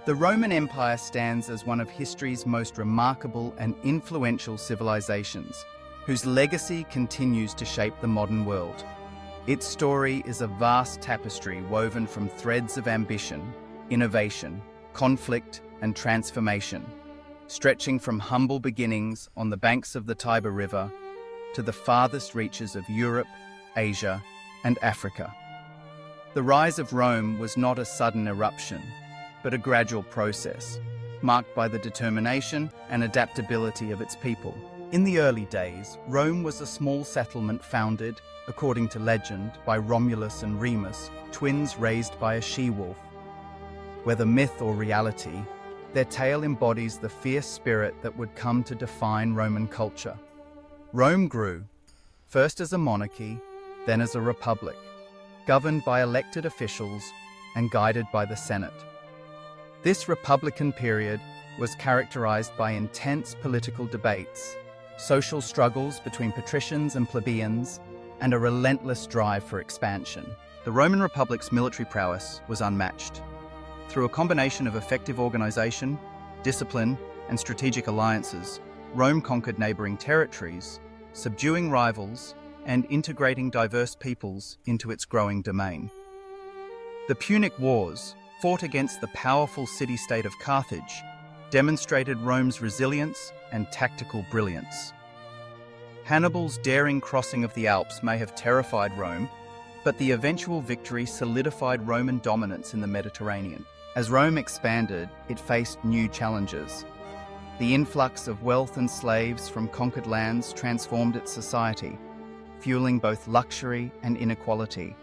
The Roman Empire stands as one of history's most remarkable and influential civilizations, whose legacy continues to shape the modern world. Its story is a vast tapestry woven from threads of ambition, innovation, conflict, and transformation, stretching from humble beginnings on the banks of the Tiber River to the farthest reaches of Europe, Asia, and Africa. The rise of Rome was not a sudden eruption, but a gradual process, marked by the determination and adaptability of its people. In the early days, Rome was a small settlement founded, according to legend, by Romulus and Remus, twins raised by a she-wolf. Whether myth or reality, their tale embodies the fierce spirit that would come to define Roman culture. Rome grew, first as a monarchy, then as a republic, governed by elected officials and guided by the Senate. This republican period was characterized by intense political debates, social struggles between patricians and plebeians, and a relentless drive for expansion. The Roman Republic's military prowess was unmatched. Through a combination of effective organization, discipline, and strategic alliances, Rome conquered neighboring territories, subduing rivals and integrating diverse peoples into its growing domain. The Punic Wars, fought against the powerful city-state of Carthage, demonstrated Rome's resilience and tactical brilliance. Hannibal's daring crossing of the Alps may have terrified Rome, but the eventual victory solidified Roman dominance in the Mediterranean. As Rome expanded, it faced new challenges. The influx of wealth and slaves from conquered lands transformed its society, fueling both luxury and inequality.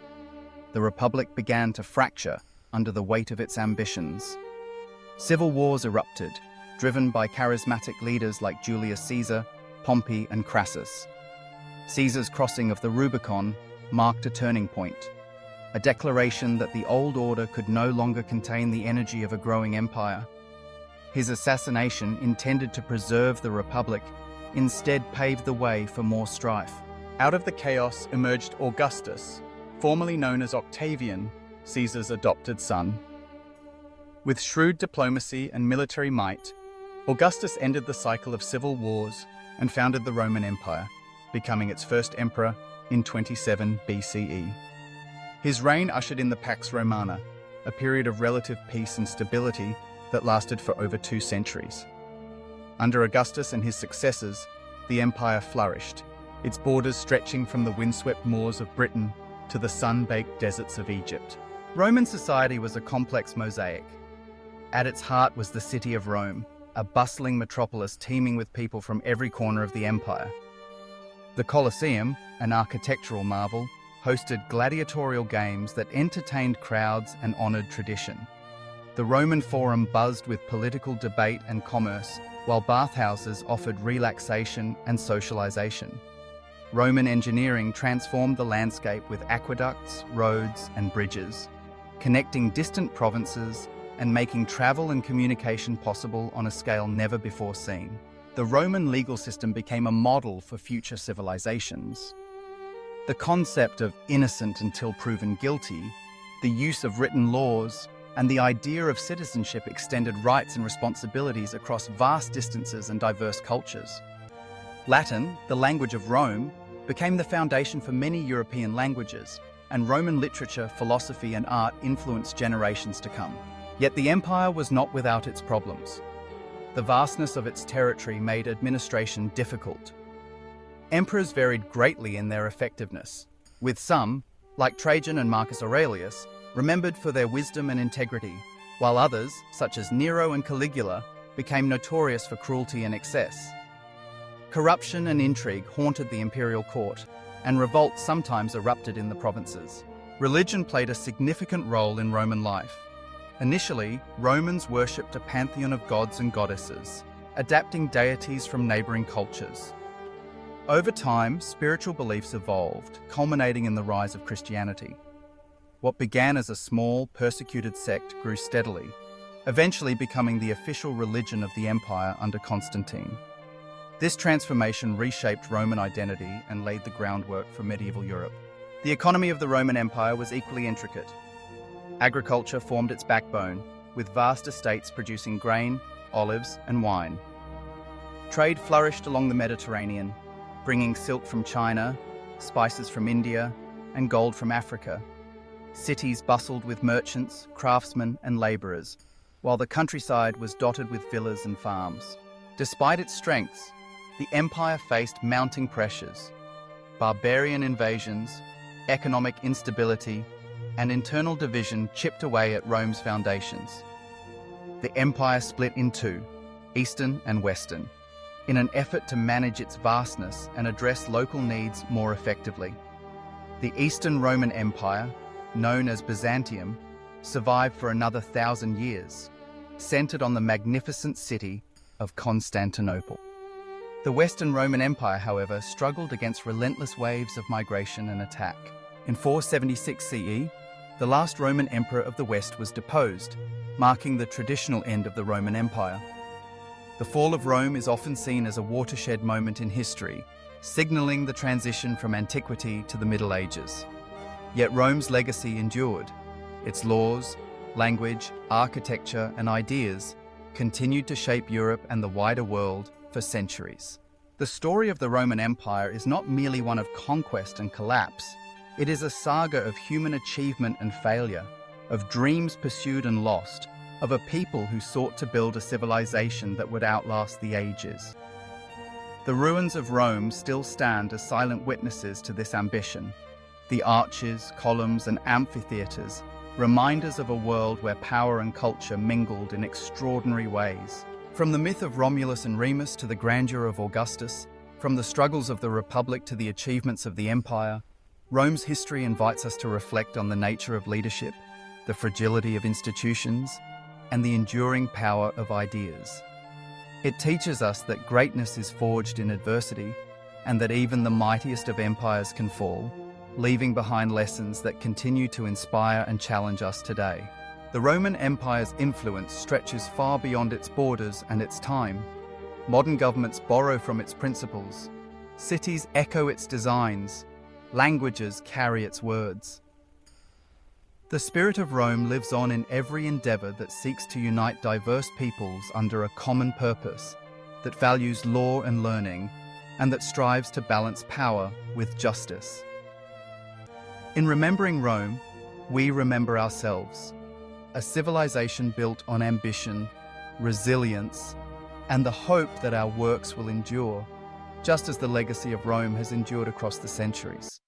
The Republic began to fracture under the weight of its ambitions. Civil wars erupted, driven by charismatic leaders like Julius Caesar, Pompey, and Crassus. Caesar's crossing of the Rubicon marked a turning point, a declaration that the old order could no longer contain the energy of a growing empire. His assassination, intended to preserve the Republic, instead paved the way for more strife. Out of the chaos emerged Augustus, formerly known as Octavian, Caesar's adopted son. With shrewd diplomacy and military might, Augustus ended the cycle of civil wars and founded the Roman Empire, becoming its first emperor in 27 BCE. His reign ushered in the Pax Romana, a period of relative peace and stability that lasted for over 2 centuries. Under Augustus and his successors, the empire flourished, its borders stretching from the windswept moors of Britain to the sun-baked deserts of Egypt. Roman society was a complex mosaic. At its heart was the city of Rome, a bustling metropolis teeming with people from every corner of the empire. The Colosseum, an architectural marvel, hosted gladiatorial games that entertained crowds and honored tradition. The Roman Forum buzzed with political debate and commerce, while bathhouses offered relaxation and socialization. Roman engineering transformed the landscape with aqueducts, roads, and bridges, connecting distant provinces and making travel and communication possible on a scale never before seen. The Roman legal system became a model for future civilizations. The concept of innocent until proven guilty, the use of written laws, and the idea of citizenship extended rights and responsibilities across vast distances and diverse cultures. Latin, the language of Rome, became the foundation for many European languages, and Roman literature, philosophy, and art influenced generations to come. Yet the empire was not without its problems. The vastness of its territory made administration difficult. Emperors varied greatly in their effectiveness, with some, like Trajan and Marcus Aurelius, remembered for their wisdom and integrity, while others, such as Nero and Caligula, became notorious for cruelty and excess. Corruption and intrigue haunted the imperial court, and revolts sometimes erupted in the provinces. Religion played a significant role in Roman life. Initially, Romans worshipped a pantheon of gods and goddesses, adapting deities from neighboring cultures. Over time, spiritual beliefs evolved, culminating in the rise of Christianity. What began as a small, persecuted sect grew steadily, eventually becoming the official religion of the empire under Constantine. This transformation reshaped Roman identity and laid the groundwork for medieval Europe. The economy of the Roman Empire was equally intricate. Agriculture formed its backbone, with vast estates producing grain, olives, and wine. Trade flourished along the Mediterranean, bringing silk from China, spices from India, and gold from Africa. Cities bustled with merchants, craftsmen, and labourers, while the countryside was dotted with villas and farms. Despite its strengths, the empire faced mounting pressures: barbarian invasions, economic instability, and internal division chipped away at Rome's foundations. The empire split in two, Eastern and Western, in an effort to manage its vastness and address local needs more effectively. The Eastern Roman Empire, known as Byzantium, survived for another 1,000 years, centered on the magnificent city of Constantinople. The Western Roman Empire, however, struggled against relentless waves of migration and attack. In 476 CE, the last Roman emperor of the West was deposed, marking the traditional end of the Roman Empire. The fall of Rome is often seen as a watershed moment in history, signaling the transition from antiquity to the Middle Ages. Yet Rome's legacy endured. Its laws, language, architecture, and ideas continued to shape Europe and the wider world for centuries. The story of the Roman Empire is not merely one of conquest and collapse. It is a saga of human achievement and failure, of dreams pursued and lost, of a people who sought to build a civilization that would outlast the ages. The ruins of Rome still stand as silent witnesses to this ambition. The arches, columns, and amphitheatres, reminders of a world where power and culture mingled in extraordinary ways. From the myth of Romulus and Remus to the grandeur of Augustus, from the struggles of the Republic to the achievements of the Empire, Rome's history invites us to reflect on the nature of leadership, the fragility of institutions, and the enduring power of ideas. It teaches us that greatness is forged in adversity, and that even the mightiest of empires can fall, leaving behind lessons that continue to inspire and challenge us today. The Roman Empire's influence stretches far beyond its borders and its time. Modern governments borrow from its principles. Cities echo its designs. Languages carry its words. The spirit of Rome lives on in every endeavour that seeks to unite diverse peoples under a common purpose, that values law and learning, and that strives to balance power with justice. In remembering Rome, we remember ourselves, a civilization built on ambition, resilience, and the hope that our works will endure, just as the legacy of Rome has endured across the centuries.